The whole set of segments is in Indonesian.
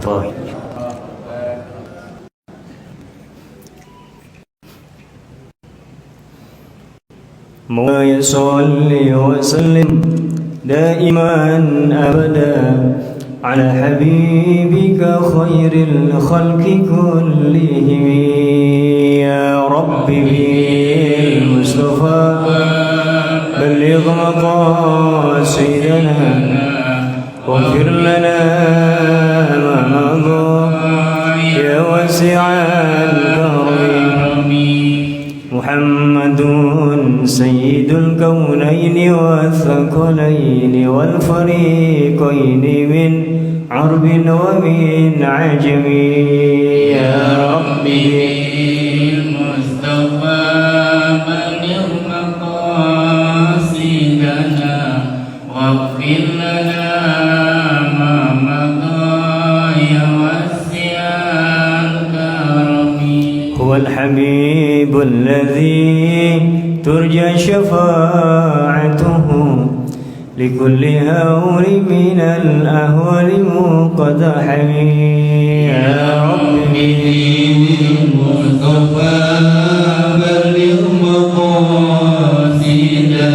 wabarakatuh. Salli wa sallim daiman abada ala habibika khairil khalqi kullihim ya rabbi bil mustafa balligh maqasidana waghfir lana ma madha ya wasi'al karami Muhammadun sayyidul kaunaini wathaqalaini wal fariqaini min arbin wa min ajami ya rabbi mustafa balligh maqasidana waghfir lana ma madha ya wasi'al karami huwal habibul ladzi ترجى شفاعته لكل هول من الأهوال مقتحم يا ربي المصطفى بلغ مقاصدنا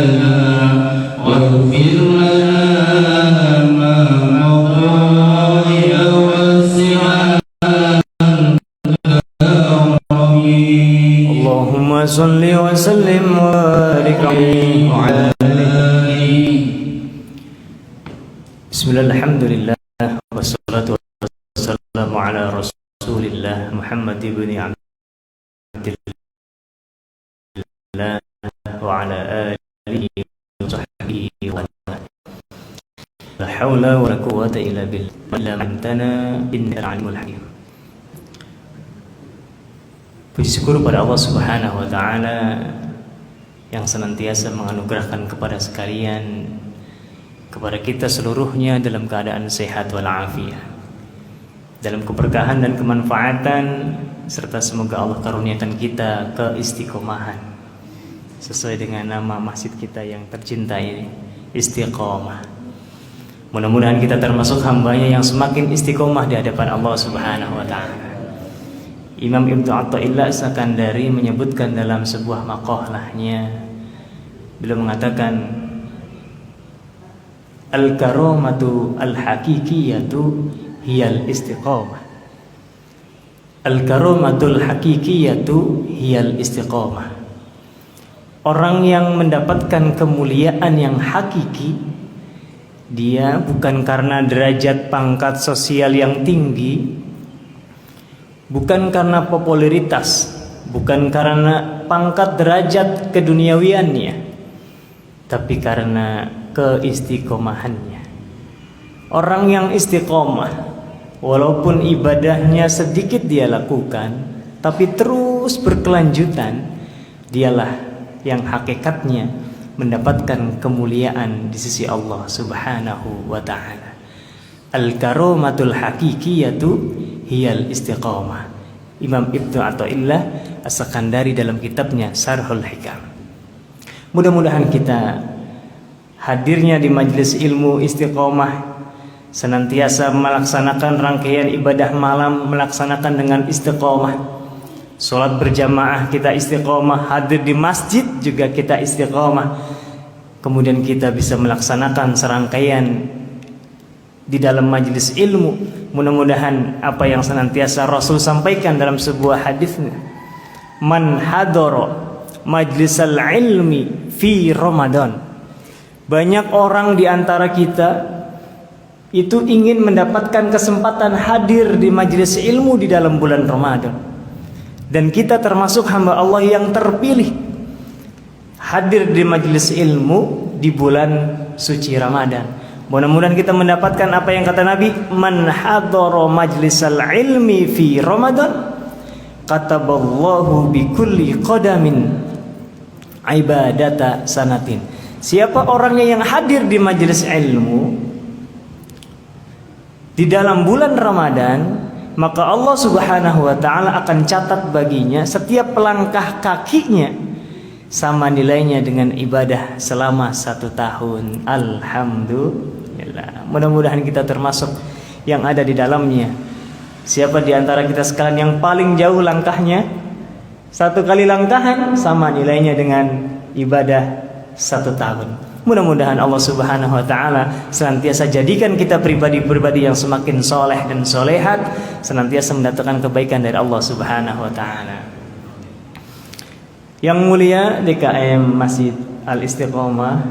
واغفر لنا ما مضى يا واسع الكرم اللهم صل وسلم وبارك عليه وعلى آله. Bismillah, alhamdulillah, wassalatu wassalamu ala rasulillah Muhammad ibn Abdillah wa ala alihi wa sahbihi wa la hawla wa la quwwata illa billah antana innal alimul hakim. Puji syukur pada Allah Subhanahu wa taala yang senantiasa menganugerahkan kepada sekalian, kepada kita seluruhnya dalam keadaan sehat walafiat, dalam keberkahan dan kemanfaatan, serta semoga Allah karuniakan kita keistiqomahan sesuai dengan nama masjid kita yang tercinta ini, Istiqomah. Mudah-mudahan kita termasuk hambanya yang semakin istiqomah di hadapan Allah Subhanahu wa taala. Imam Ibnu Athaillah As-Sakandari menyebutkan dalam sebuah maqalahnya, beliau mengatakan al-karamatu al-haqiqiyatu hiyal istiqamah. Al-karamatul haqiqiyatu hiyal istiqamah. Orang yang mendapatkan kemuliaan yang hakiki, dia bukan karena derajat pangkat sosial yang tinggi, bukan karena popularitas, bukan karena pangkat derajat keduniawiannya, tapi karena keistiqomahannya. Orang yang istiqomah, walaupun ibadahnya sedikit dia lakukan, tapi terus berkelanjutan, dialah yang hakikatnya mendapatkan kemuliaan di sisi Allah Subhanahu wa ta'ala. Al-karamatul haqiqiyatu hiyal istiqamah. Imam Ibnu Athaillah As-Sakandari dalam kitabnya Syarhul Hikam. Mudah-mudahan kita hadirnya di majelis ilmu istiqamah, senantiasa melaksanakan rangkaian ibadah malam, melaksanakan dengan istiqamah. Salat berjamaah kita istiqamah, hadir di masjid juga kita istiqamah. Kemudian kita bisa melaksanakan serangkaian di dalam majelis ilmu. Mudah-mudahan apa yang senantiasa Rasul sampaikan dalam sebuah hadisnya, man hadara majlisal ilmi fi Ramadan. Banyak orang di antara kita itu ingin mendapatkan kesempatan hadir di majelis ilmu di dalam bulan Ramadan. Dan kita termasuk hamba Allah yang terpilih hadir di majelis ilmu di bulan suci Ramadan. Mudah-mudahan kita mendapatkan apa yang kata Nabi, man hadara majlisal ilmi fi Ramadan kataballahu bi kulli qadamin ibadata sanatin. Siapa orangnya yang hadir di majelis ilmu di dalam bulan Ramadan, maka Allah Subhanahu wa ta'ala akan catat baginya setiap langkah kakinya sama nilainya dengan ibadah selama 1 tahun. Alhamdulillah. Mudah-mudahan kita termasuk yang ada di dalamnya. Siapa di antara kita sekalian yang paling jauh langkahnya? 1 kali langkahan sama nilainya dengan ibadah 1 tahun. Mudah-mudahan Allah Subhanahu wa taala senantiasa jadikan kita pribadi-pribadi yang semakin soleh dan solehat, senantiasa mendatangkan kebaikan dari Allah Subhanahu wa taala. Yang mulia DKM Masjid Al-Istiqomah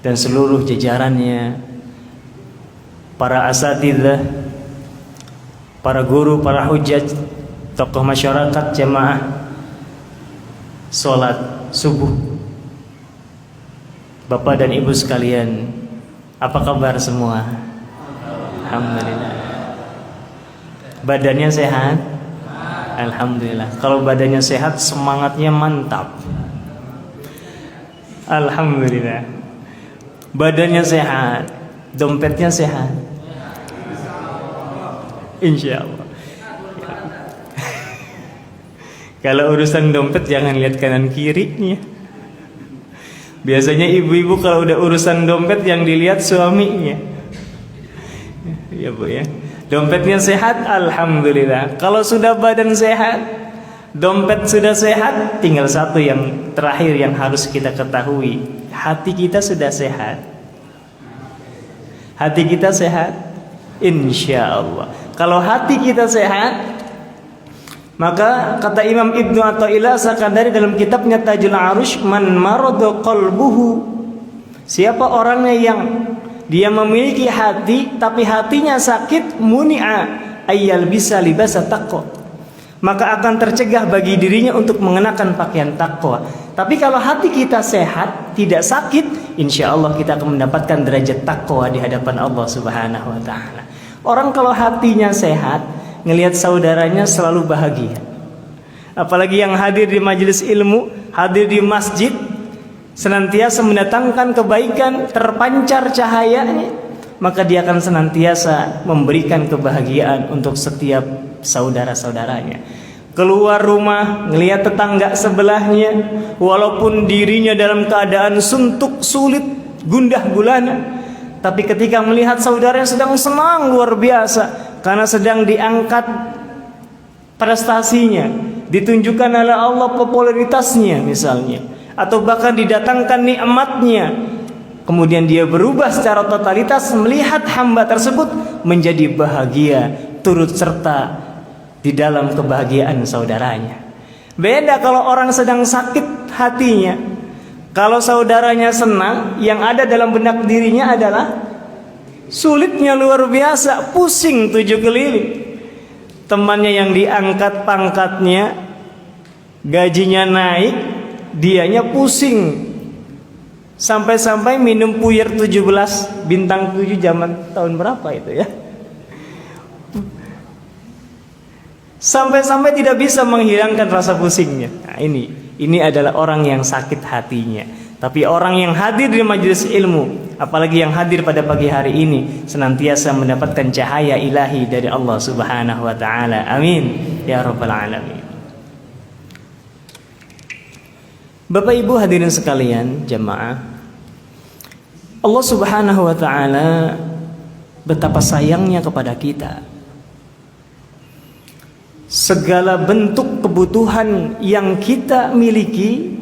dan seluruh jajarannya, para asatidzah, para guru, para hujjaj, tokoh masyarakat, jemaah salat subuh, Bapak dan Ibu sekalian, apa kabar semua? Alhamdulillah. Badannya sehat? Alhamdulillah. Kalau badannya sehat, semangatnya mantap. Alhamdulillah. Badannya sehat, dompetnya sehat. Insya Allah. Kalau urusan dompet jangan lihat kanan kirinya. Biasanya ibu-ibu kalau udah urusan dompet yang dilihat suaminya. Ya Bu ya. Dompetnya sehat, alhamdulillah. Kalau sudah badan sehat, dompet sudah sehat, tinggal satu yang terakhir yang harus kita ketahui. Hati kita sudah sehat. Hati kita sehat, insya Allah. Kalau hati kita sehat, maka kata Imam Ibnu Athaillah Sakandari dalam kitabnya Tajul Arush, man marada qalbuhu, siapa orangnya yang dia memiliki hati tapi hatinya sakit, muni'a ayyal bisa libasa taqwa, maka akan tercegah bagi dirinya untuk mengenakan pakaian takwa. Tapi kalau hati kita sehat, tidak sakit, insya Allah kita akan mendapatkan derajat takwa di hadapan Allah Subhanahu wa taala. Orang kalau hatinya sehat, ngelihat saudaranya selalu bahagia. Apalagi yang hadir di majelis ilmu, hadir di masjid, senantiasa mendatangkan kebaikan, terpancar cahayanya, maka dia akan senantiasa memberikan kebahagiaan untuk setiap saudara-saudaranya. Keluar rumah, ngelihat tetangga sebelahnya, walaupun dirinya dalam keadaan suntuk, sulit, gundah gulana, tapi ketika melihat saudaranya sedang senang luar biasa karena sedang diangkat prestasinya, ditunjukkan oleh Allah popularitasnya misalnya, atau bahkan didatangkan nikmatnya, kemudian dia berubah secara totalitas melihat hamba tersebut menjadi bahagia, turut serta di dalam kebahagiaan saudaranya. Beda kalau orang sedang sakit hatinya. Kalau saudaranya senang, yang ada dalam benak dirinya adalah sulitnya luar biasa, pusing 7 keliling. Temannya yang diangkat pangkatnya, gajinya naik, dianya pusing. Sampai-sampai minum puyer 17 bintang 7 zaman tahun berapa itu ya? Sampai-sampai tidak bisa menghilangkan rasa pusingnya. Nah, ini adalah orang yang sakit hatinya. Tapi orang yang hadir di majelis ilmu, apalagi yang hadir pada pagi hari ini, senantiasa mendapatkan cahaya ilahi dari Allah Subhanahu wa taala. Amin ya rabbal alamin. Bapak Ibu hadirin sekalian, jemaah, Allah Subhanahu wa taala betapa sayangnya kepada kita. Segala bentuk kebutuhan yang kita miliki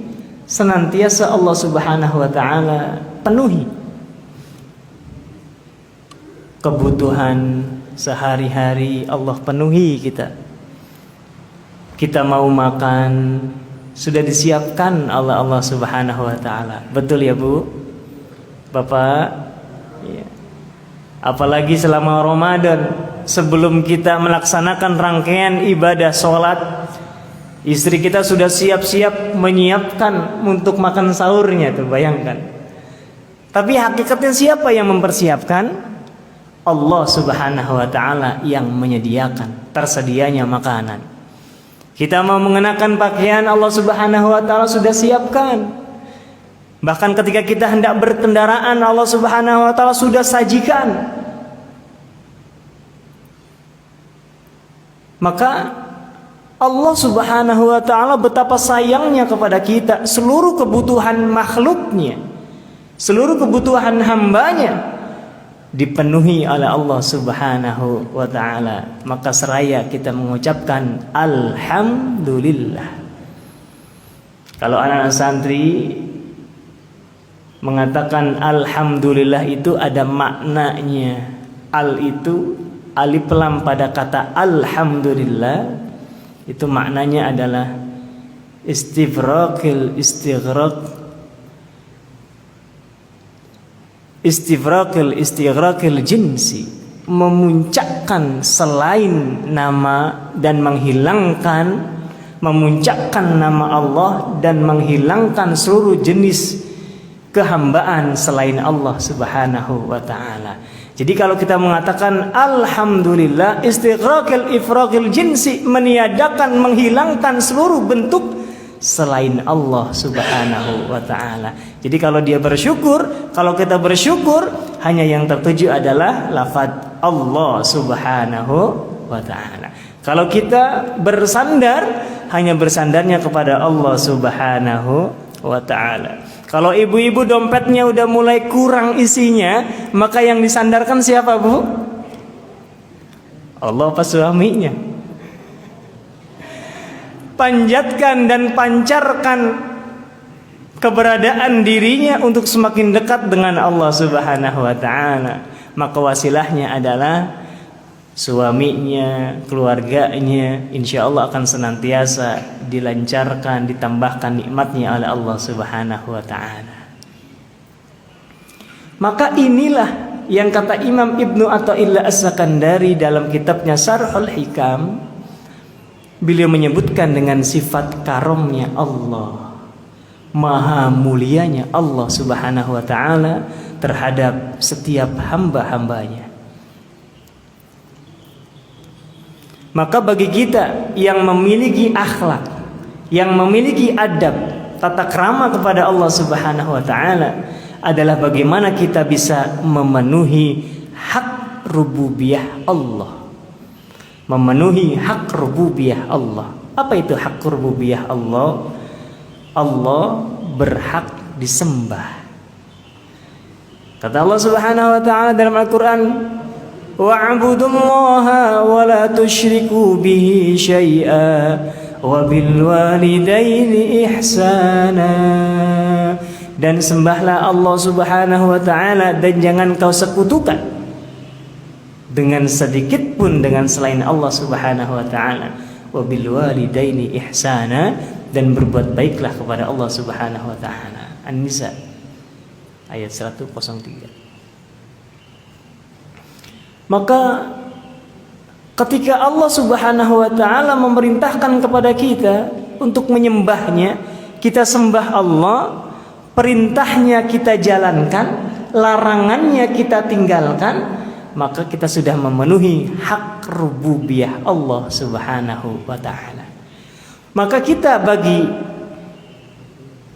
senantiasa Allah Subhanahu wa taala penuhi. Kebutuhan sehari-hari Allah penuhi kita. Kita mau makan sudah disiapkan oleh Allah Subhanahu wa taala. Betul ya Bu? Bapak? Ya. Apalagi selama Ramadan, sebelum kita melaksanakan rangkaian ibadah sholat, istri kita sudah siap-siap menyiapkan untuk makan sahurnya tuh, bayangkan. Tapi hakikatnya siapa yang mempersiapkan? Allah Subhanahu wa taala yang menyediakan tersedianya makanan. Kita mau mengenakan pakaian, Allah Subhanahu wa taala sudah siapkan. Bahkan ketika kita hendak berkendaraan, Allah Subhanahu wa taala sudah sajikan. Maka Allah Subhanahu wa taala betapa sayangnya kepada kita. Seluruh kebutuhan makhluknya, seluruh kebutuhan hambanya, dipenuhi oleh Allah Subhanahu wa taala, maka seraya kita mengucapkan alhamdulillah. Kalau anak-anak santri mengatakan alhamdulillah itu ada maknanya. Al itu alif lam pada kata alhamdulillah, itu maknanya adalah istighraqil jinsi, memuncakkan selain nama dan memuncakkan nama Allah dan menghilangkan seluruh jenis kehambaan selain Allah Subhanahu wa taala. Jadi kalau kita mengatakan alhamdulillah, istighraqil jinsi, meniadakan, menghilangkan seluruh bentuk selain Allah Subhanahu wa taala. Jadi kalau dia bersyukur, kalau kita bersyukur, hanya yang tertuju adalah lafaz Allah Subhanahu wa taala. Kalau kita bersandar, hanya bersandarnya kepada Allah Subhanahu wa taala. Kalau ibu-ibu dompetnya udah mulai kurang isinya, maka yang disandarkan siapa, Bu? Allah apa suaminya? Panjatkan dan pancarkan keberadaan dirinya untuk semakin dekat dengan Allah Subhanahu wa taala. Maka wasilahnya adalah suaminya, keluarganya, insya Allah akan senantiasa dilancarkan, ditambahkan nikmatnya oleh Allah Subhanahu wa ta'ala. Maka inilah yang kata Imam Ibnu Athaillah As-Sakandari dalam kitabnya Syarhul Hikam. Beliau menyebutkan dengan sifat karamnya Allah, maha mulianya Allah Subhanahu wa ta'ala terhadap setiap hamba-hambanya. Maka bagi kita yang memiliki akhlak, yang memiliki adab, tata krama kepada Allah Subhanahu wa taala, adalah bagaimana kita bisa memenuhi hak rububiyah Allah. Memenuhi hak rububiyah Allah. Apa itu hak rububiyah Allah? Allah berhak disembah. Kata Allah Subhanahu wa taala dalam Al-Qur'an, wa'budullaha wa la tusyriku bihi syai'a wa bil walidaini ihsana. Dan sembahlah Allah Subhanahu wa taala dan jangan kau sekutukan dengan sedikit pun dengan selain Allah Subhanahu wa taala. Wa bil walidaini ihsana, dan berbuat baiklah kepada Allah Subhanahu wa taala. An-Nisa ayat 103. Maka ketika Allah Subhanahu wa taala memerintahkan kepada kita untuk menyembahnya, kita sembah Allah, perintahnya kita jalankan, larangannya kita tinggalkan, maka kita sudah memenuhi hak rububiyah Allah Subhanahu wa taala. Maka bagi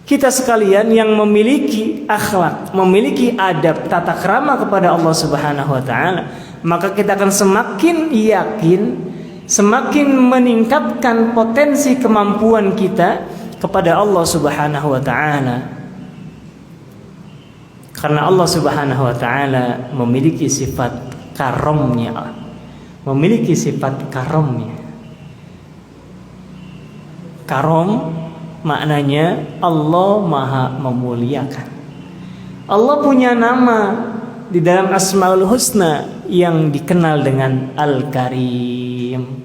kita sekalian yang memiliki akhlak, memiliki adab, tata krama kepada Allah Subhanahu wa taala, maka kita akan semakin yakin, semakin meningkatkan potensi kemampuan kita kepada Allah Subhanahu wa taala. Karena Allah Subhanahu wa taala memiliki sifat karamnya. Memiliki sifat karamnya. Karam maknanya Allah maha memuliakan. Allah punya nama di dalam Asmaul Husna yang dikenal dengan Al-Karim.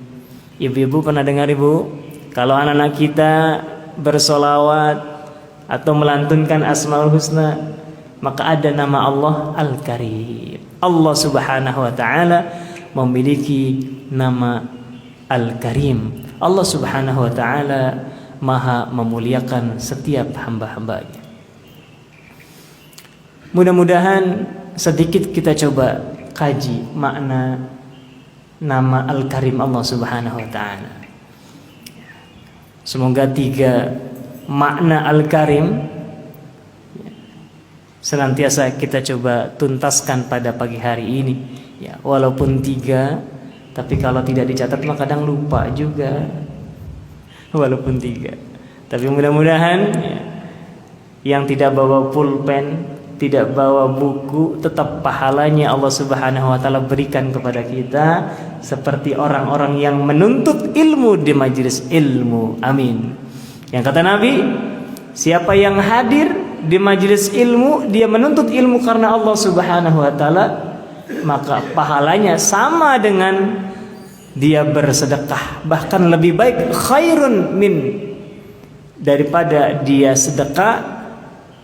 Ibu-ibu pernah dengar, Ibu? Kalau anak-anak kita bersolawat atau melantunkan Asmaul Husna, maka ada nama Allah Al-Karim. Allah Subhanahu wa taala memiliki nama Al-Karim. Allah Subhanahu wa taala maha memuliakan setiap hamba-hambanya. Mudah-mudahan sedikit kita coba kaji makna nama Al-Karim Allah Subhanahu wa taala. Semoga 3 makna Al-Karim senantiasa kita coba tuntaskan pada pagi hari ini. Ya, walaupun 3, tapi kalau tidak dicatat maka kadang lupa juga. Walaupun 3, tapi mudah-mudahan ya, yang tidak bawa pulpen tidak bawa buku, tetap pahalanya Allah Subhanahu wa taala berikan kepada kita seperti orang-orang yang menuntut ilmu di majelis ilmu. Amin. Yang kata Nabi, siapa yang hadir di majelis ilmu, dia menuntut ilmu karena Allah Subhanahu wa taala, maka pahalanya sama dengan dia bersedekah, bahkan lebih baik, khairun min, daripada dia sedekah,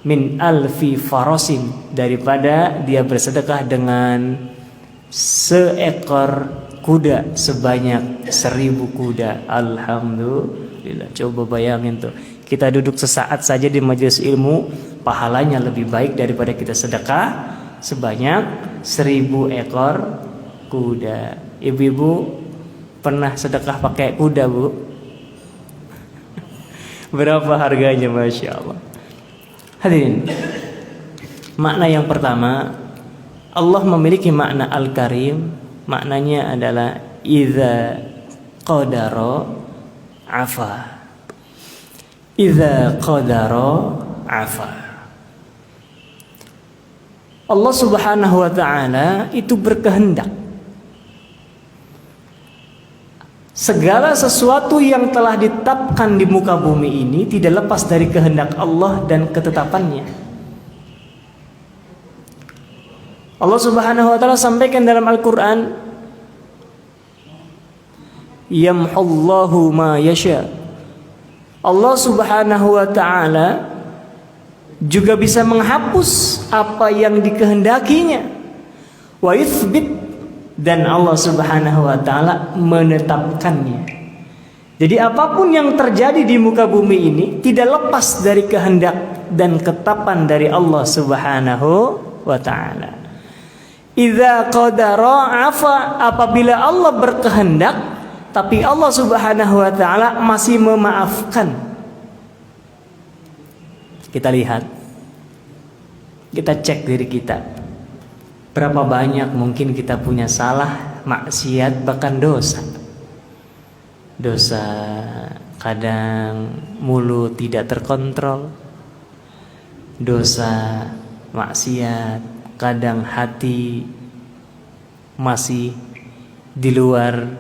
min alfi farasin, daripada dia bersedekah dengan seekor kuda, sebanyak 1000 kuda. Alhamdulillah. Coba bayangin tuh, kita duduk sesaat saja di majelis ilmu, pahalanya lebih baik daripada kita sedekah sebanyak 1000 ekor kuda. Ibu-ibu pernah sedekah pakai kuda, Bu? Berapa harganya? Masya Allah. Hadirin, makna yang pertama, Allah memiliki makna Al-Karim. Maknanya adalah idza qadara afa. Idza qadara afa. Allah Subhanahu wa taala itu berkehendak. Segala sesuatu yang telah ditetapkan di muka bumi ini tidak lepas dari kehendak Allah dan ketetapannya. Allah Subhanahu wa taala sampaikan dalam Al-Qur'an, yamhullahu ma yasha. Allah Subhanahu wa taala juga bisa menghapus apa yang dikehendakinya. Wa yuthbit, dan Allah Subhanahu wa taala menetapkannya. Jadi apapun yang terjadi di muka bumi ini tidak lepas dari kehendak dan ketetapan dari Allah Subhanahu wa taala. Idza qadara afa, apabila Allah berkehendak tapi Allah Subhanahu wa taala masih memaafkan. Kita lihat, kita cek diri kita. Berapa banyak mungkin kita punya salah, maksiat, bahkan dosa. Dosa kadang mulut tidak terkontrol. Dosa, maksiat, kadang hati masih di luar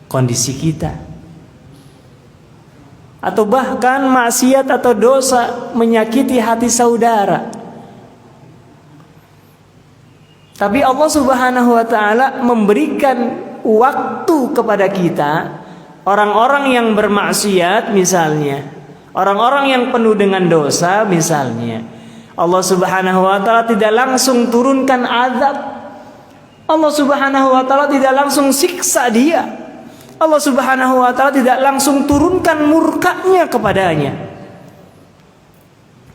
kondisi kita. Atau bahkan maksiat atau dosa menyakiti hati saudara. Tapi Allah Subhanahu wa taala memberikan waktu kepada kita, orang-orang yang bermaksiat misalnya, orang-orang yang penuh dengan dosa misalnya, Allah Subhanahu wa taala tidak langsung turunkan azab. Allah Subhanahu wa taala tidak langsung siksa dia. Allah Subhanahu wa taala tidak langsung turunkan murkanya kepadanya.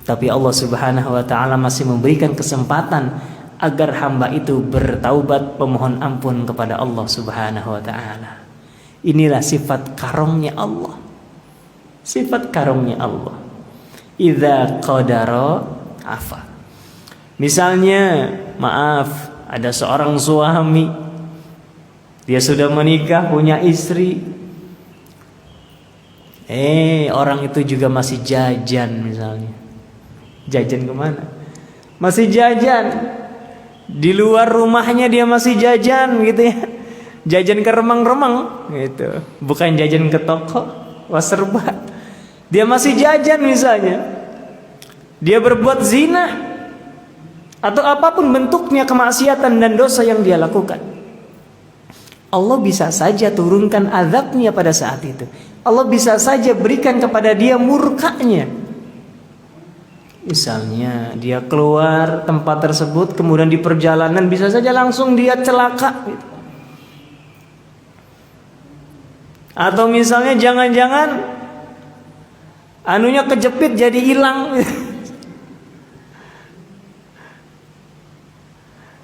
Tapi Allah Subhanahu wa taala masih memberikan kesempatan agar hamba itu bertaubat, pemohon ampun kepada Allah Subhanahu wa taala. Inilah sifat karomnya Allah. Sifat karomnya Allah. Idza qadara afa. Misalnya, maaf, ada seorang suami, dia sudah menikah, punya istri. Orang itu juga masih jajan misalnya. Jajan kemana? Masih jajan. Di luar rumahnya dia masih jajan gitu ya. Jajan ke remang-remang gitu. Bukan jajan ke toko waserba. Dia masih jajan misalnya. Dia berbuat zina atau apapun bentuknya kemaksiatan dan dosa yang dia lakukan. Allah bisa saja turunkan azabnya pada saat itu. Allah bisa saja berikan kepada dia murkanya. Misalnya dia keluar tempat tersebut, kemudian di perjalanan bisa saja langsung dia celaka gitu. Atau misalnya jangan-jangan anunya kejepit jadi hilang.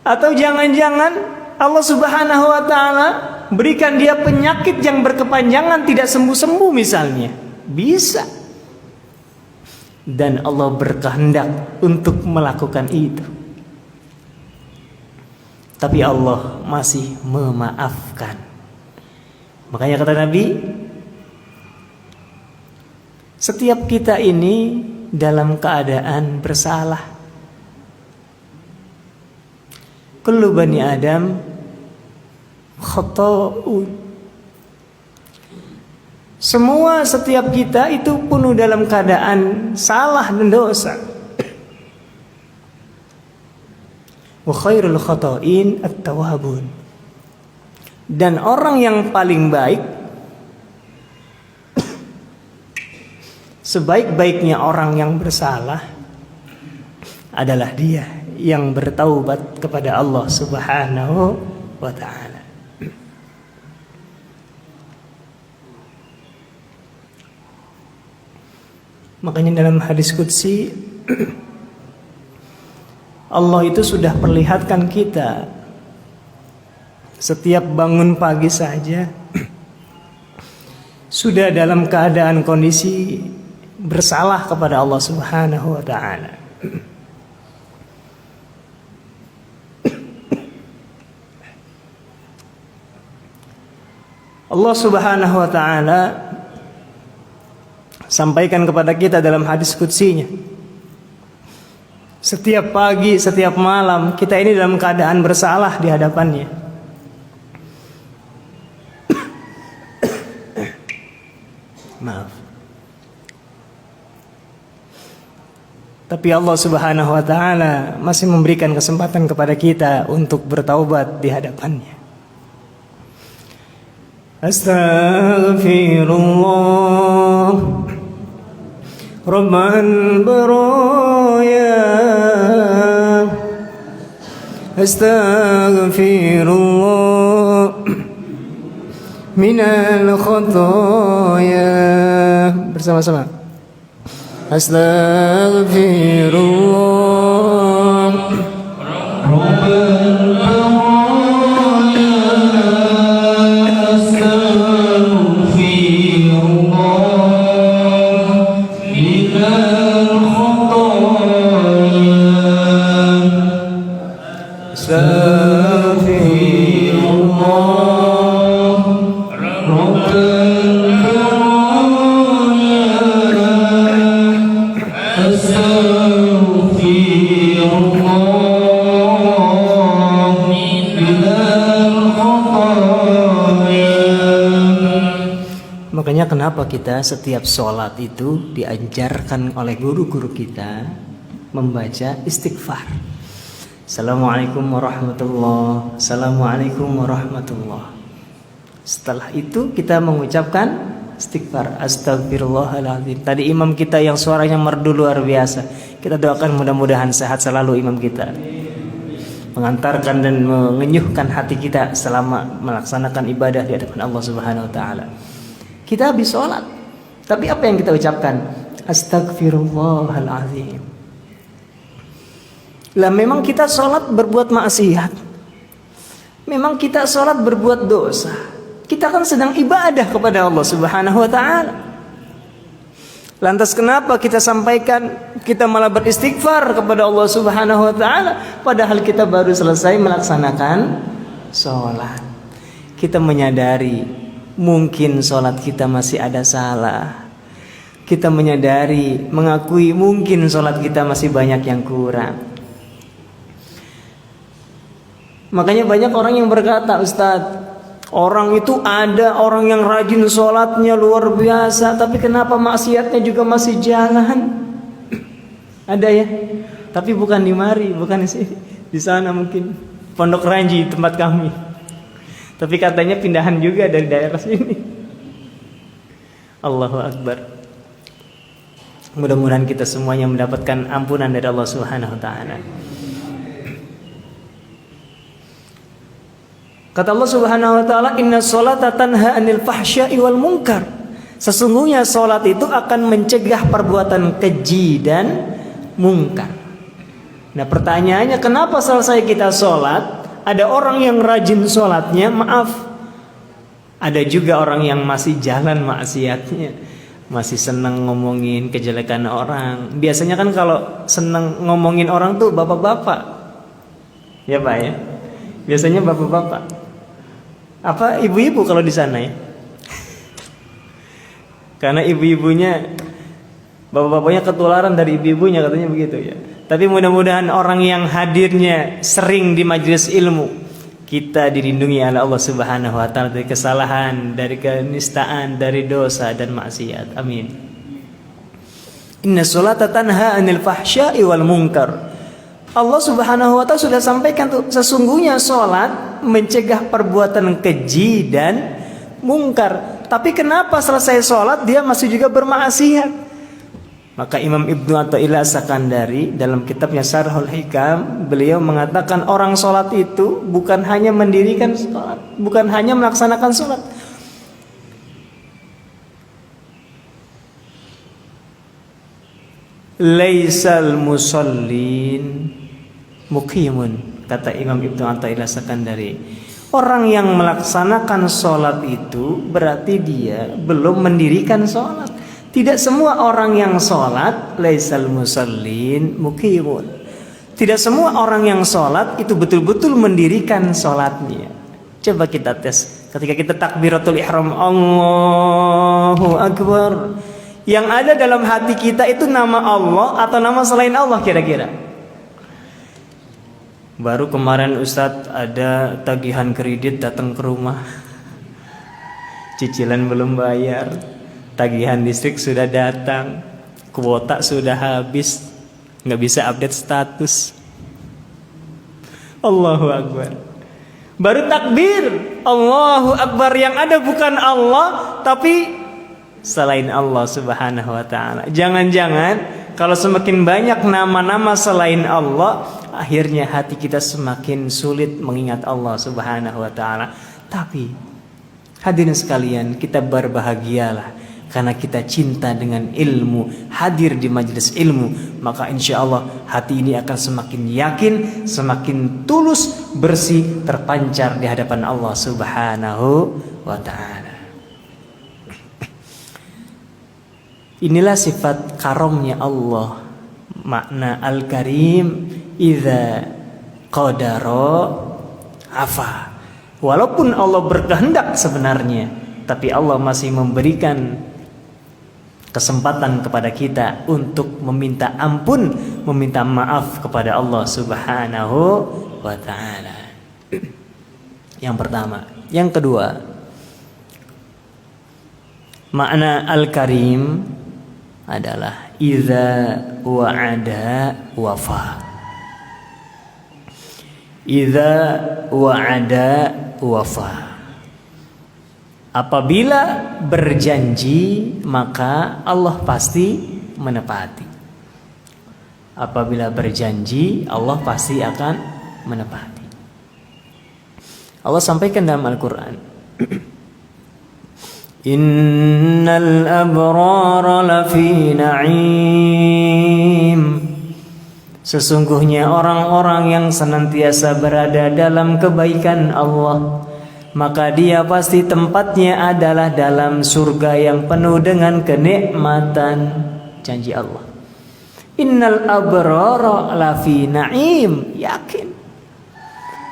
Atau jangan-jangan Allah Subhanahu wa taala berikan dia penyakit yang berkepanjangan tidak sembuh-sembuh misalnya. Bisa. Dan Allah berkehendak untuk melakukan itu. Tapi Allah masih memaafkan. Makanya kata Nabi, setiap kita ini dalam keadaan bersalah. kullu bani Adam khata'un. Semua setiap kita itu penuh dalam keadaan salah dan dosa. Wa khairul khata'in at-tawwabun. Dan orang yang paling baik, sebaik-baiknya orang yang bersalah adalah dia yang bertaubat kepada Allah Subhanahu wa ta'ala. Makanya dalam hadis qudsi Allah itu sudah perlihatkan kita setiap bangun pagi saja sudah dalam keadaan kondisi bersalah kepada Allah Subhanahu wa ta'ala. Allah Subhanahu wa ta'ala sampaikan kepada kita dalam hadis qudsinya, setiap pagi, setiap malam kita ini dalam keadaan bersalah di hadapannya. Maaf. Tapi Allah Subhanahu wa ta'ala masih memberikan kesempatan kepada kita untuk bertaubat di hadapannya. Astaghfirullah Rabban baraya. Astaghfirullah minal khotoya. Bersama-sama. Astaghfirullah Rabbal baraya. Astaghfirullah minal khotoya. Astaghfirullah Rabbal Makanya kenapa kita setiap sholat itu diajarkan oleh guru-guru kita membaca istighfar. Assalamualaikum warahmatullahi, Assalamualaikum warahmatullahi. Setelah itu kita mengucapkan istighfar, astagfirullahaladzim. Tadi imam kita yang suaranya merdu luar biasa, kita doakan mudah-mudahan sehat selalu imam kita, mengantarkan dan mengenyuhkan hati kita selama melaksanakan ibadah di hadapan Allah Subhanahu wa ta'ala. Kita habis sholat, tapi apa yang kita ucapkan? Astagfirullahaladzim. Lah memang kita sholat berbuat maksiat, memang kita sholat berbuat dosa. Kita kan sedang ibadah kepada Allah Subhanahu wa ta'ala. Lantas kenapa kita sampaikan kita malah beristighfar kepada Allah Subhanahu wa ta'ala, padahal kita baru selesai melaksanakan sholat. Kita menyadari mungkin sholat kita masih ada salah. Kita menyadari, mengakui mungkin sholat kita masih banyak yang kurang. Makanya banyak orang yang berkata, Ustadz, orang itu ada orang yang rajin sholatnya luar biasa, tapi kenapa maksiatnya juga masih jalan? Ada ya, tapi bukan di mari, bukan di sini, di sana mungkin Pondok Ranji tempat kami. Tapi katanya pindahan juga dari daerah sini. Allahu Akbar. Mudah-mudahan kita semuanya mendapatkan ampunan dari Allah Subhanahu wa ta'ala. Kata Allah Subhanahu wa ta'ala, inna sholata tanha anil fahsya'i wal munkar. Sesungguhnya sholat itu akan mencegah perbuatan keji dan mungkar. Nah pertanyaannya, kenapa selesai kita sholat ada orang yang rajin sholatnya, maaf, ada juga orang yang masih jalan maksiatnya, masih senang ngomongin kejelekan orang. Biasanya kan kalau senang ngomongin orang tuh bapak-bapak, ya Pak ya. Biasanya bapak-bapak. Apa ibu-ibu kalau di sana ya? Karena ibu-ibunya, bapak-bapaknya ketularan dari ibu-ibunya katanya begitu ya. Tapi mudah-mudahan orang yang hadirnya sering di majelis ilmu, kita dilindungi oleh Allah Subhanahu wa taala dari kesalahan, dari kenistaan, dari dosa dan maksiat. Amin. Inna sholata tanha 'anil fahsya'i wal munkar. Allah Subhanahu wa taala sudah sampaikan tuh, sesungguhnya salat mencegah perbuatan keji dan mungkar. Tapi kenapa selesai salat dia masih juga bermaksiat? Maka Imam Ibnu Athaillah As-Sakandari dalam kitabnya Syarhul Hikam, beliau mengatakan orang salat itu bukan hanya mendirikan salat, bukan hanya melaksanakan salat. Laisal musallin muqimun, kata Imam Ibnu Athaillah As-Sakandari. Orang yang melaksanakan sholat itu berarti dia belum mendirikan sholat. Tidak semua orang yang sholat laisal musallin muqimun. Tidak semua orang yang sholat itu betul-betul mendirikan sholatnya. Coba kita tes. Ketika kita takbiratul ihram, Allahu Akbar, yang ada dalam hati kita itu nama Allah atau nama selain Allah kira-kira? Baru kemarin Ustadz ada tagihan kredit datang ke rumah, cicilan belum bayar, tagihan listrik sudah datang, kuota sudah habis, nggak bisa update status. Allahu Akbar. Baru takbir Allahu Akbar, yang ada bukan Allah tapi selain Allah Subhanahu wa taala. Jangan-jangan kalau semakin banyak nama-nama selain Allah, akhirnya hati kita semakin sulit mengingat Allah Subhanahu wa taala. Tapi hadirin sekalian, kita berbahagialah karena kita cinta dengan ilmu, hadir di majelis ilmu, maka insya Allah hati ini akan semakin yakin, semakin tulus, bersih, terpancar di hadapan Allah Subhanahu wa taala. Inilah sifat karomnya Allah. Makna Al-Karim, idza qadara afa. Walaupun Allah berkehendak sebenarnya, tapi Allah masih memberikan kesempatan kepada kita untuk meminta ampun, meminta maaf kepada Allah Subhanahu wa taala. Yang pertama. Yang kedua, makna Al-Karim adalah idza wa'ada wafa. Idza wa'ada wafa. Apabila berjanji maka Allah pasti menepati. Apabila berjanji Allah pasti akan menepati. Allah sampaikan dalam Al-Qur'an, Innal abrara lafi na'im. Sesungguhnya orang-orang yang senantiasa berada dalam kebaikan Allah, maka dia pasti tempatnya adalah dalam surga yang penuh dengan kenikmatan. Janji Allah. Innal abrara lafi na'im. Yakin.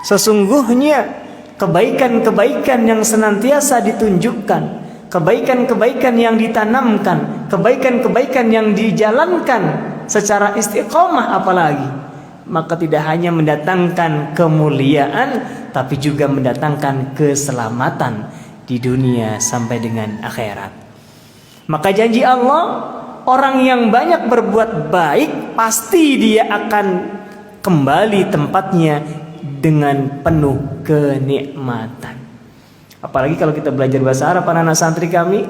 Sesungguhnya kebaikan-kebaikan yang senantiasa ditunjukkan, kebaikan-kebaikan yang ditanamkan, kebaikan-kebaikan yang dijalankan secara istiqomah apalagi, maka tidak hanya mendatangkan kemuliaan tapi juga mendatangkan keselamatan di dunia sampai dengan akhirat. Maka janji Allah, orang yang banyak berbuat baik pasti dia akan kembali tempatnya dengan penuh kenikmatan. Apalagi kalau kita belajar bahasa Arab, anak-anak santri kami,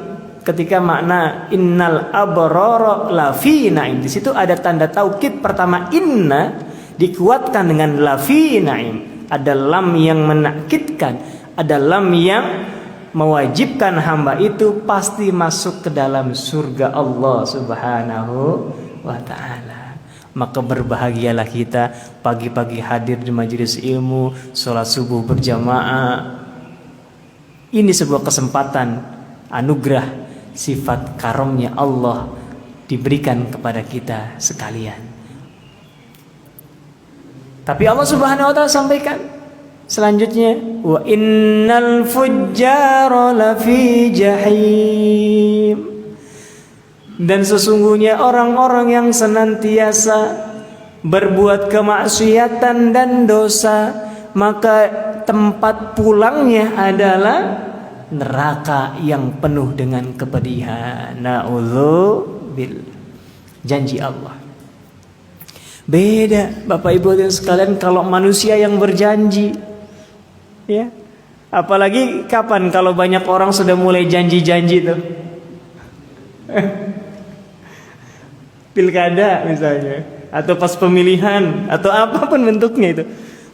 ketika makna innal abrara lafi na'im, di situ ada tanda taukid pertama inna dikuatkan dengan lafi na'im. Ada lam yang menakkidkan, ada lam yang mewajibkan hamba itu pasti masuk ke dalam surga Allah Subhanahu wa taala. Maka berbahagialah kita pagi-pagi hadir di majelis ilmu, sholat subuh berjamaah. Ini sebuah kesempatan, anugerah, sifat karomnya Allah diberikan kepada kita sekalian. Tapi Allah Subhanahu wa taala sampaikan selanjutnya, wa innal fujjara lafi jahim. Dan sesungguhnya orang-orang yang senantiasa berbuat kemaksiatan dan dosa, maka tempat pulangnya adalah neraka yang penuh dengan kepedihan. Na'udzubillah. Janji Allah. Beda Bapak Ibu dan sekalian kalau manusia yang berjanji. Ya. Apalagi kapan kalau banyak orang sudah mulai janji-janji tuh. Pilkada misalnya, atau pas pemilihan, atau apapun bentuknya itu.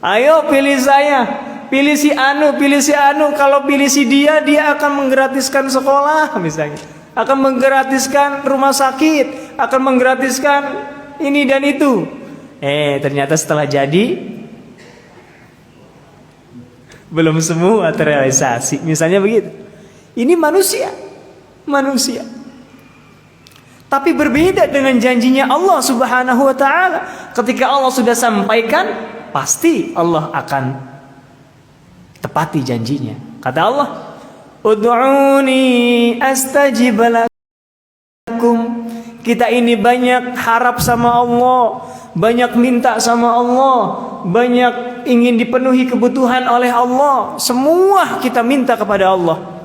Ayo pilih saya, pilih si anu, pilih si anu. Kalau pilih si dia akan menggratiskan sekolah misalnya, akan menggratiskan rumah sakit, akan menggratiskan ini dan itu. Ternyata setelah jadi belum semua terrealisasi. Misalnya begitu. Ini manusia. Tapi berbeda dengan janjinya Allah Subhanahu wa taala. Ketika Allah sudah sampaikan, pasti Allah akan tepati janjinya. Kata Allah, "Ud'uni astajib lakum." Kita ini banyak harap sama Allah, banyak minta sama Allah, banyak ingin dipenuhi kebutuhan oleh Allah. Semua kita minta kepada Allah.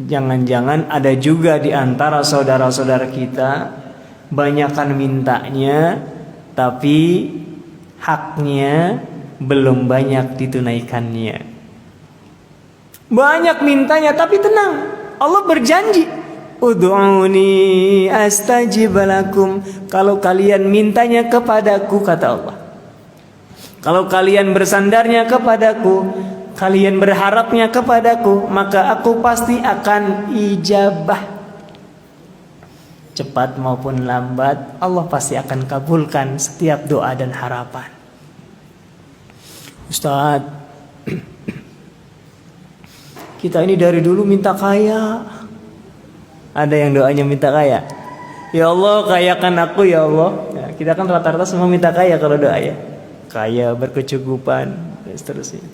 Jangan-jangan ada juga di antara saudara-saudara kita banyakan mintanya, tapi haknya belum banyak ditunaikannya. Banyak mintanya tapi tenang, Allah berjanji, "Ud'uni astajib lakum." Kalau kalian mintanya kepadaku, kata Allah, kalau kalian bersandarnya kepadaku, kalian berharapnya kepadaku, maka aku pasti akan ijabah. Cepat maupun lambat, Allah pasti akan kabulkan setiap doa dan harapan. Ustaz, kita ini dari dulu minta kaya. Ada yang doanya minta kaya. Ya Allah, kayakan aku ya Allah. Ya, kita kan rata-rata semua minta kaya kalau doa ya. Kaya, berkecukupan, dan seterusnya.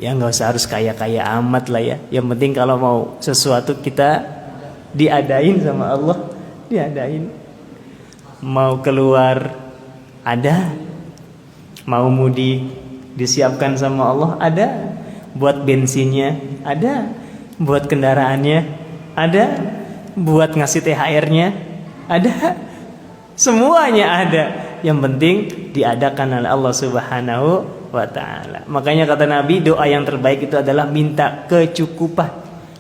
Ya nggak usah harus kaya-kaya amat lah ya. Yang penting kalau mau sesuatu kita diadain sama Allah, diadain. Mau keluar ada, mau mudik disiapkan sama Allah ada, buat bensinnya ada, buat kendaraannya ada, buat ngasih THR-nya ada, semuanya ada. Yang penting diadakan oleh Allah Subhanahu wa ta'ala. Makanya kata Nabi, doa yang terbaik itu adalah minta kecukupan,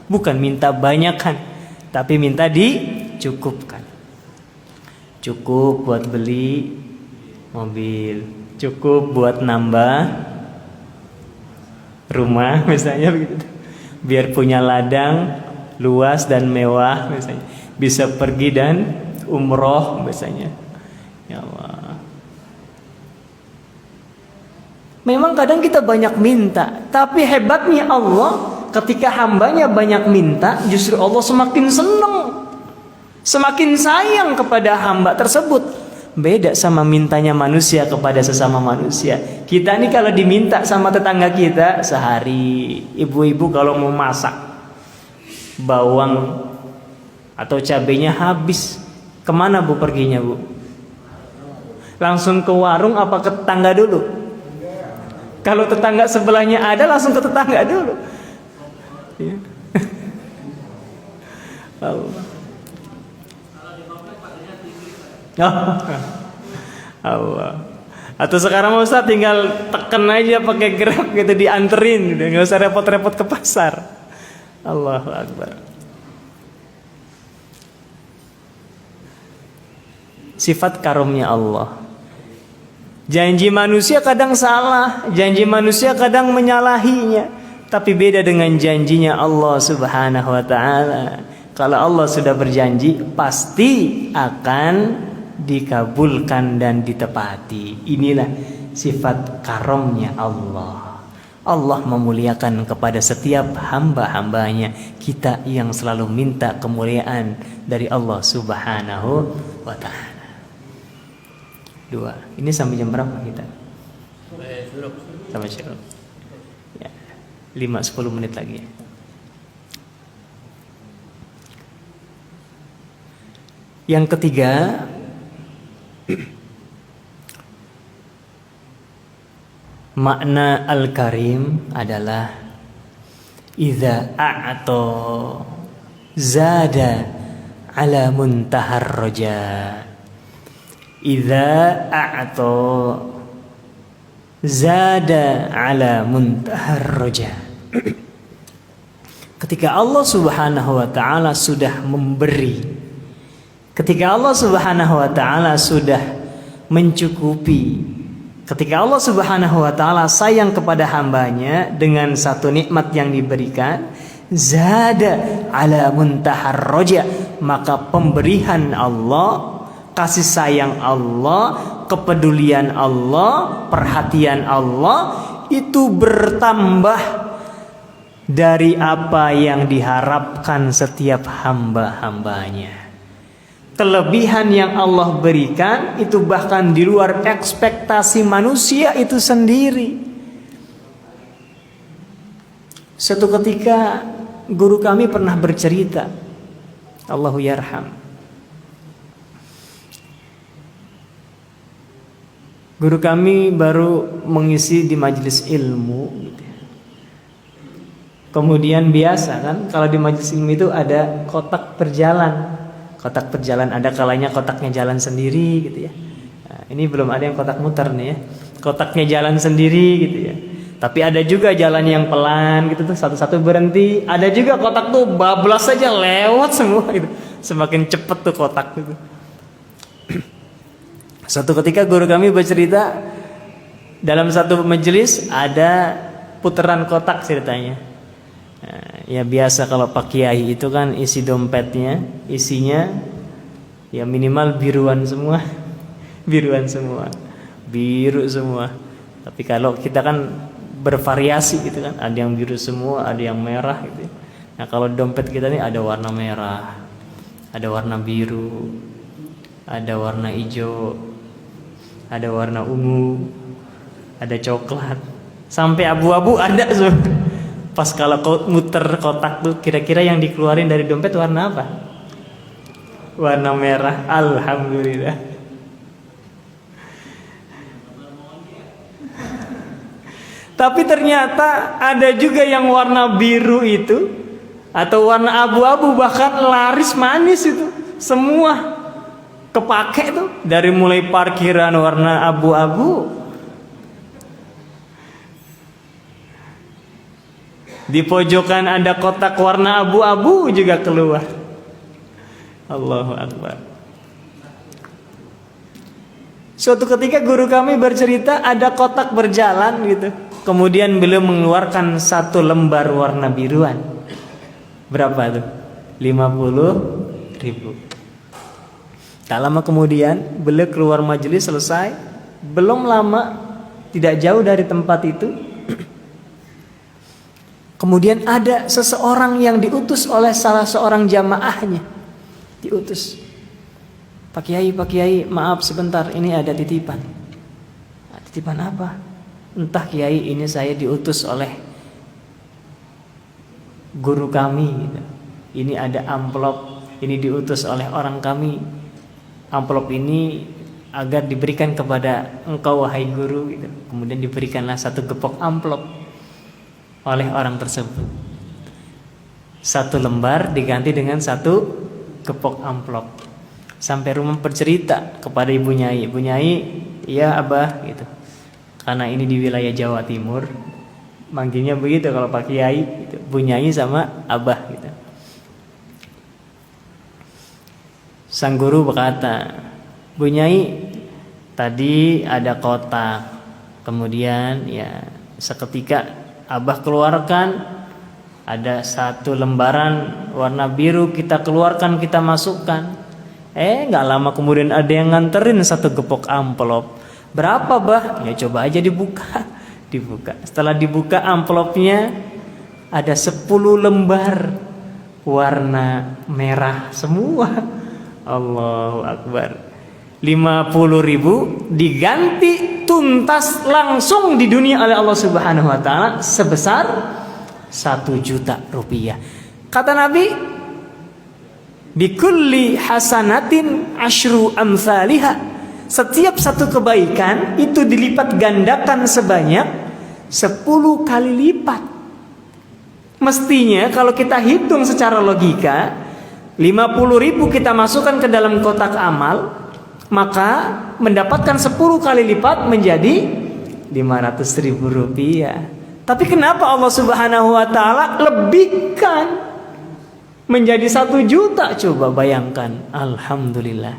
bukan minta banyakan, tapi minta dicukupkan. Cukup buat beli mobil, cukup buat nambah rumah misalnya begitu, biar punya ladang luas dan mewah misalnya, bisa pergi dan umroh misalnya. Ya Allah. Memang kadang kita banyak minta, tapi hebatnya Allah, ketika hambanya banyak minta, justru Allah semakin senang, semakin sayang kepada hamba tersebut. Beda sama mintanya manusia kepada sesama manusia. Kita ini kalau diminta sama tetangga kita, sehari ibu-ibu kalau mau masak bawang atau cabenya habis, kemana bu perginya bu? Langsung ke warung apa ke tetangga dulu? Kalau tetangga sebelahnya ada, langsung ke tetangga dulu. Ya. Allah. Allah. Atau sekarang Ustaz tinggal tekan aja pakai Grab gitu, dianterin, nggak usah repot-repot ke pasar. Allahu Akbar. Sifat karomnya Allah. Janji manusia kadang salah, janji manusia kadang menyalahinya, tapi beda dengan janjinya Allah Subhanahu wa ta'ala. Kalau Allah sudah berjanji, pasti akan dikabulkan dan ditepati. Inilah sifat karomnya Allah. Allah memuliakan kepada setiap hamba-hambanya. Kita yang selalu minta kemuliaan dari Allah Subhanahu wa ta'ala. 2. Ini sampai jam berapa kita? Sampai syuruk. Ya, 5-10 menit lagi. Yang ketiga, Makna Al-Karim adalah idza a'ta zada ala muntahar raja. Idza a'ta zada ala muntahar raja. Ketika Allah Subhanahu wa taala sudah memberi, ketika Allah Subhanahu wa taala sudah mencukupi, ketika Allah Subhanahu wa taala sayang kepada hambanya dengan satu nikmat yang diberikan, zada ala muntahar raja, maka pemberian Allah, kasih sayang Allah, kepedulian Allah, perhatian Allah itu bertambah dari apa yang diharapkan setiap hamba-hambanya. Kelebihan yang Allah berikan itu bahkan di luar ekspektasi manusia itu sendiri. Suatu ketika guru kami pernah bercerita, Allahu yarham, guru kami baru mengisi di majelis ilmu gitu. Kemudian biasa kan kalau di majelis ilmu itu ada kotak berjalan. Kotak berjalan ada kalanya kotaknya jalan sendiri gitu ya. Nah, ini belum ada yang kotak muter nih ya. Kotaknya jalan sendiri gitu ya. Tapi ada juga jalan yang pelan gitu tuh, satu-satu berhenti. Ada juga kotak tuh bablas saja lewat semua gitu. Semakin cepet tuh kotak gitu. Suatu ketika guru kami bercerita dalam satu majelis ada putaran kotak ceritanya. Nah, ya biasa kalau Pak Kiai itu kan isi dompetnya, isinya ya minimal biruan semua. Biruan semua. Biru semua. Tapi kalau kita kan bervariasi gitu kan, ada yang biru semua, ada yang merah gitu. Nah, kalau dompet kita nih ada warna merah, ada warna biru, ada warna hijau, ada warna ungu, ada coklat, sampai abu-abu ada semua. Pas kalau muter kotak tuh kira-kira yang dikeluarin dari dompet warna apa? Warna merah. Alhamdulillah. Tapi ternyata ada juga yang warna biru itu atau warna abu-abu, bahkan laris manis itu. Semua kepake tuh, dari mulai parkiran warna abu-abu, di pojokan ada kotak warna abu-abu juga keluar. Allahu Akbar. Suatu ketika guru kami bercerita ada kotak berjalan gitu. Kemudian beliau mengeluarkan satu lembar warna biruan. Berapa tuh? 50.000. Tak lama kemudian beliau keluar majelis selesai. Belum lama, tidak jauh dari tempat itu, kemudian ada seseorang yang diutus oleh salah seorang jamaahnya. Diutus. Pak Kiai, maaf sebentar, ini ada titipan. Titipan apa? Entah Kiai, ini saya diutus oleh guru kami gitu. Ini ada amplop, ini diutus oleh orang kami. Amplop ini agar diberikan kepada engkau wahai guru gitu. Kemudian diberikanlah satu gepok amplop oleh orang tersebut. Satu lembar diganti dengan satu gepok amplop. Sampai rumah bercerita kepada Ibu Nyai, Ibu Nyai, iya Abah gitu. Karena ini di wilayah Jawa Timur, manggilnya begitu kalau Pak Kiai gitu. Bu Nyai sama Abah gitu. Sang guru berkata, Bu Nyai, tadi ada kotak. Kemudian ya seketika Abah keluarkan, ada satu lembaran warna biru, kita keluarkan, kita masukkan. Gak lama kemudian ada yang nganterin satu gepok amplop. Berapa Bah? Ya coba aja dibuka. Dibuka. Setelah dibuka amplopnya ada 10 lembar warna merah semua. Allahu Akbar. 50.000 diganti tuntas langsung di dunia oleh Allah Subhanahu wa taala sebesar 1 juta rupiah. Kata Nabi, bikulli hasanatin asyru amsalihha. Setiap satu kebaikan itu dilipat gandakan sebanyak 10 kali lipat. Mestinya kalau kita hitung secara logika, 50.000 kita masukkan ke dalam kotak amal, maka mendapatkan 10 kali lipat menjadi 500.000 rupiah. Tapi kenapa Allah Subhanahu wa ta'ala lebihkan menjadi 1 juta? Coba bayangkan. Alhamdulillah.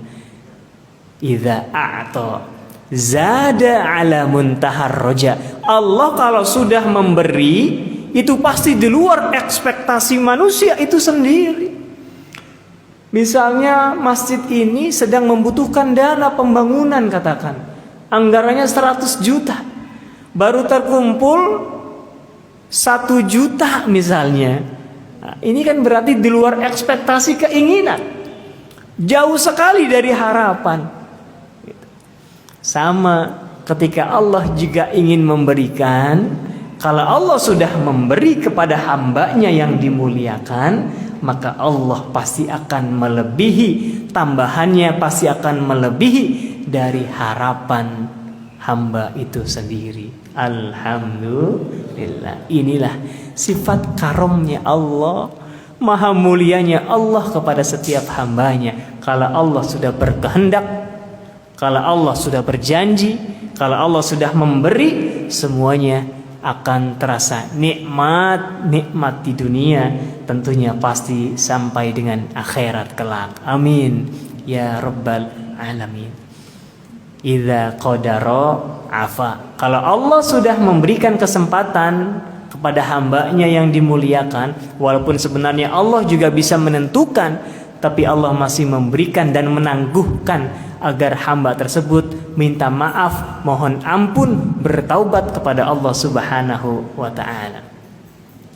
Idza a'ta zada ala muntahar roja. Allah kalau sudah memberi, itu pasti di luar ekspektasi manusia itu sendiri. Misalnya masjid ini sedang membutuhkan dana pembangunan, katakan anggarannya 100 juta, baru terkumpul 1 juta misalnya. Nah, ini kan berarti di luar ekspektasi keinginan, jauh sekali dari harapan. Sama ketika Allah juga ingin memberikan, kalau Allah sudah memberi kepada hambanya yang dimuliakan, maka Allah pasti akan melebihi, tambahannya pasti akan melebihi dari harapan hamba itu sendiri. Alhamdulillah. Inilah sifat karomnya Allah, maha mulianya Allah kepada setiap hambanya. Kalau Allah sudah berkehendak, kalau Allah sudah berjanji, kalau Allah sudah memberi, semuanya akan terasa nikmat di dunia, tentunya pasti sampai dengan akhirat kelak. Amin ya rabbal alamin. Idza qadara afa. Kalau Allah sudah memberikan kesempatan kepada hambanya yang dimuliakan, walaupun sebenarnya Allah juga bisa menentukan, tapi Allah masih memberikan dan menangguhkan agar hamba tersebut minta maaf, mohon ampun, bertaubat kepada Allah Subhanahu wa ta'ala.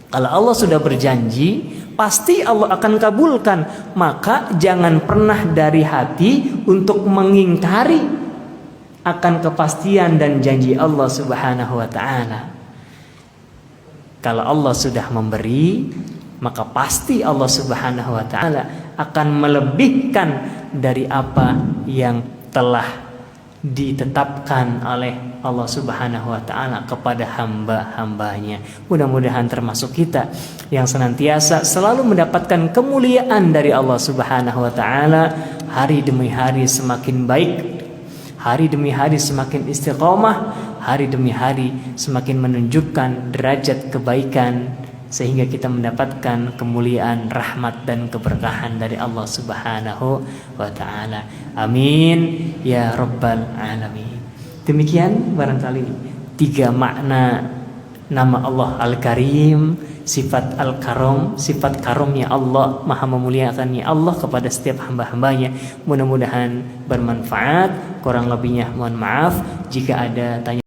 Kalau Allah sudah berjanji, pasti Allah akan kabulkan. Maka jangan pernah dari hati untuk mengingkari akan kepastian dan janji Allah Subhanahu wa ta'ala. Kalau Allah sudah memberi, maka pasti Allah Subhanahu wa ta'ala akan melebihkan dari apa yang telah ditetapkan oleh Allah Subhanahu wa ta'ala kepada hamba-hambanya. Mudah-mudahan termasuk kita yang senantiasa selalu mendapatkan kemuliaan dari Allah Subhanahu wa ta'ala, hari demi hari semakin baik, hari demi hari semakin istiqomah, hari demi hari semakin menunjukkan derajat kebaikan, sehingga kita mendapatkan kemuliaan, rahmat dan keberkahan dari Allah Subhanahu wa ta'ala. Amin ya rabbal alamin. Demikian barangkali 3 makna nama Allah Al-Karim, sifat Al-Karom, sifat karomnya Allah, maha memuliakannya Allah kepada setiap hamba-hambanya. Mudah-mudahan bermanfaat. Kurang lebihnya mohon maaf. Jika ada tanya